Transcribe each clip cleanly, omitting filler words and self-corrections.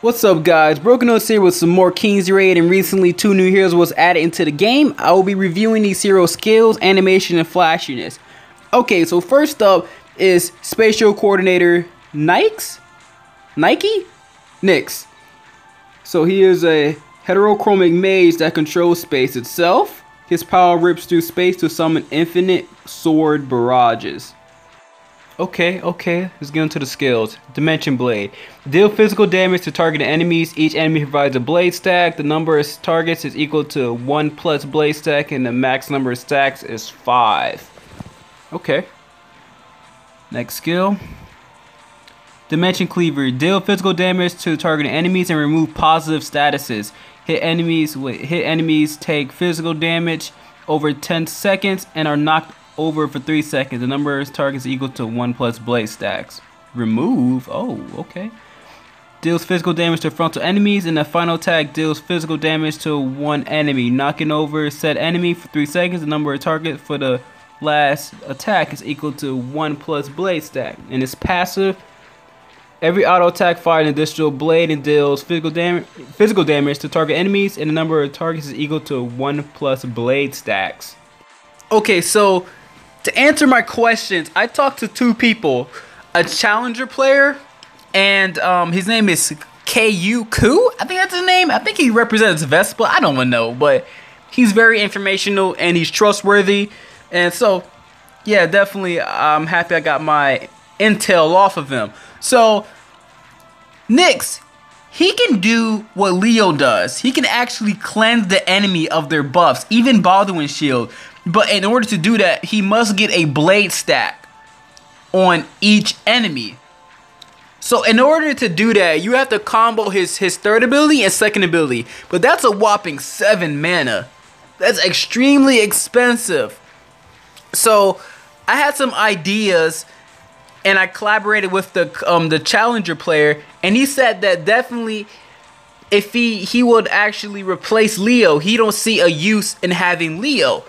What's up guys, Broken Notes here with some more King's Raid, and recently 2 new heroes was added into the game. I will be reviewing these heroes' skills, animation, and flashiness. Okay, so first up is Spatial Coordinator Nix? So he is a heterochromic mage that controls space itself. His power rips through space to summon infinite sword barrages. Okay, let's get into the skills. Dimension Blade. Deal physical damage to targeted enemies. Each enemy provides a blade stack. The number of targets is equal to 1 plus blade stack, and the max number of stacks is 5. Okay. Next skill. Dimension Cleaver. Deal physical damage to targeted enemies and remove positive statuses. Hit enemies take physical damage over 10 seconds and are knocked over for 3 seconds. The number of targets is equal to 1 plus blade stacks. Remove? Oh, okay. Deals physical damage to frontal enemies, and the final attack deals physical damage to one enemy. Knocking over said enemy for 3 seconds. The number of targets for the last attack is equal to 1 plus blade stack. And its passive, every auto attack fires an additional blade and deals physical damage to target enemies, and the number of targets is equal to 1 plus blade stacks. Okay, so to answer my questions, I talked to 2 people, a challenger player, and his name is KU Ku. I think that's his name. I think he represents Vespa. I don't know, but he's very informational and he's trustworthy. And so, yeah, definitely, I'm happy I got my intel off of him. So, Nix, he can do what Leo does. He can actually cleanse the enemy of their buffs, even Baldwin's shield. But in order to do that, he must get a blade stack on each enemy. So in order to do that, you have to combo his third ability and second ability. But that's a whopping 7 mana. That's extremely expensive. So I had some ideas, and I collaborated with the challenger player, and he said that definitely if he would actually replace Leo, he don't see a use in having Leo.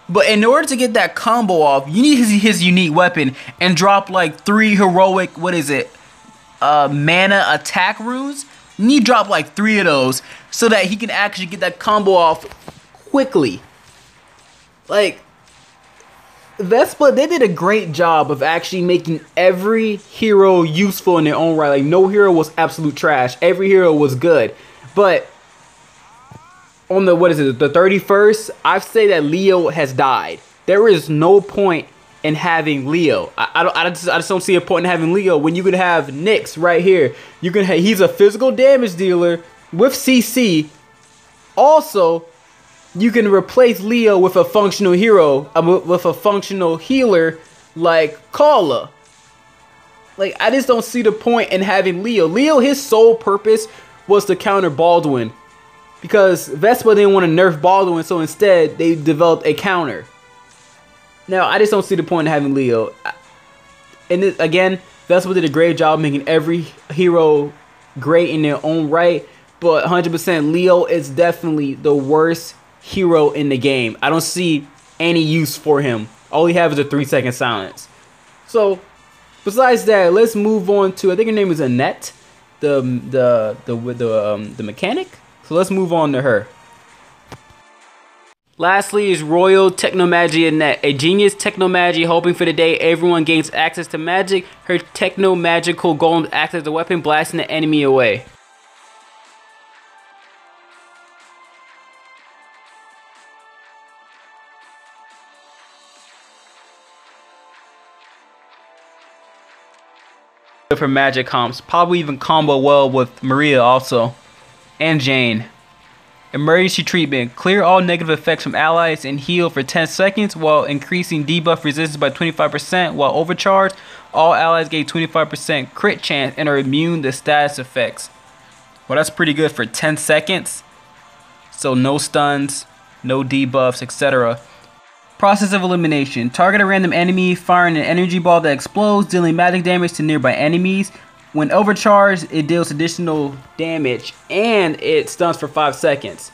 But in order to get that combo off, you need his unique weapon and drop like 3 heroic, mana attack runes. You need to drop like 3 of those so that he can actually get that combo off quickly. Like, Vespa, they did a great job of actually making every hero useful in their own right. Like, no hero was absolute trash. Every hero was good. But on the, the 31st, I say that Leo has died. There is no point in having Leo. I just don't see a point in having Leo when you could have Nix right here. You can he's a physical damage dealer with CC. Also, you can replace Leo with a functional hero, with a functional healer like Kala. Like, I just don't see the point in having Leo. Leo, his sole purpose was to counter Baldwin, because Vespa didn't want to nerf Baldwin, so instead they developed a counter. Now, I just don't see the point in having Leo. And again, Vespa did a great job making every hero great in their own right, but 100% Leo is definitely the worst hero in the game. I don't see any use for him. All he has is a 3-second silence. So, besides that, let's move on to, I think her name is Annette, the mechanic. So let's move on to her. Lastly is Royal Technomagy Annette, a genius technomagy hoping for the day everyone gains access to magic. Her technomagical golem acts as a weapon, blasting the enemy away. For magic comps, probably even combo well with Maria also, and Jane. Emergency treatment. Clear all negative effects from allies and heal for 10 seconds while increasing debuff resistance by 25%. While overcharged, all allies gain 25% crit chance and are immune to status effects. Well, that's pretty good for 10 seconds. So no stuns, no debuffs, etc. Process of elimination. Target a random enemy, firing an energy ball that explodes, dealing magic damage to nearby enemies. When overcharged, it deals additional damage, and it stuns for 5 seconds.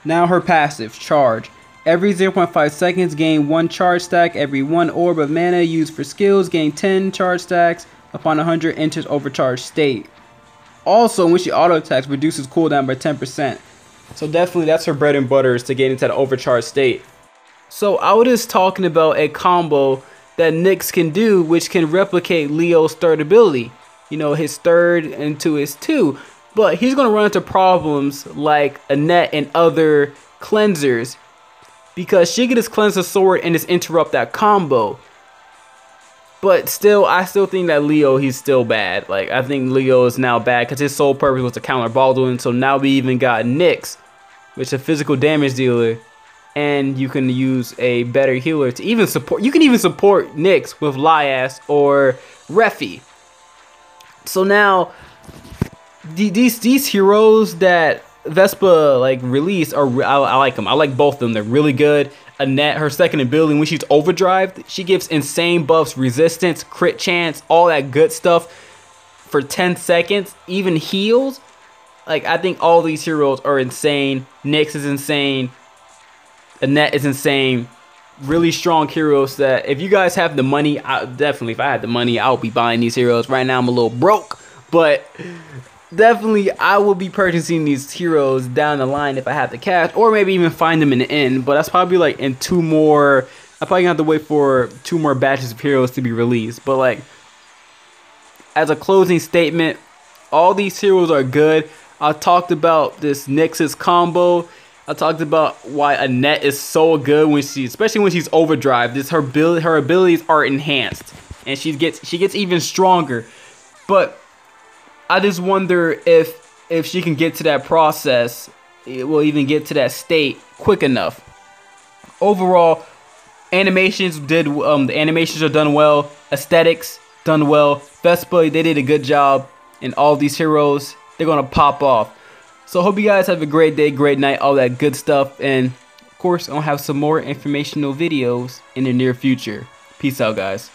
Now her passive, Charge. Every 0.5 seconds, gain 1 charge stack. Every 1 orb of mana used for skills, gain 10 charge stacks. Upon 100, enters overcharged state. Also, when she auto attacks, reduces cooldown by 10%. So definitely that's her bread and butter, is to get into that overcharged state. So I was just talking about a combo that Nyx can do, which can replicate Leo's third ability. You know, his third into his 2. But he's going to run into problems like Annette and other cleansers, because she can just cleanse the sword and just interrupt that combo. But still, I still think that Leo, he's still bad. Like, I think Leo is now bad because his sole purpose was to counter Baldwin. So now we even got Nyx, which is a physical damage dealer. And you can use a better healer to even support. You can even support Nyx with Lias or Refi. So now, these heroes that Vespa like released are, I like them. I like both of them. They're really good. Annette, her second ability, when she's overdrive, she gives insane buffs, resistance, crit chance, all that good stuff for 10 seconds, even heals. Like, I think all these heroes are insane. Nyx is insane. Annette is insane. Really strong heroes that if you guys have the money, definitely, if I had the money, I would be buying these heroes. Right now I'm a little broke, but definitely I will be purchasing these heroes down the line if I have the cash, or maybe even find them in the end. But that's probably like in 2 more. I'm probably gonna have to wait for 2 more batches of heroes to be released. But like, as a closing statement, all these heroes are good. I talked about this Nyx's combo. I talked about why Annette is so good when especially when she's overdrive. Her abilities are enhanced, and she gets even stronger. But I just wonder if she can get to that process, it will even get to that state quick enough. Overall, animations the animations are done well, aesthetics done well. Vespa, they did a good job, and all these heroes, they're gonna pop off. So hope you guys have a great day, great night, all that good stuff, and of course I'll have some more informational videos in the near future. Peace out, guys.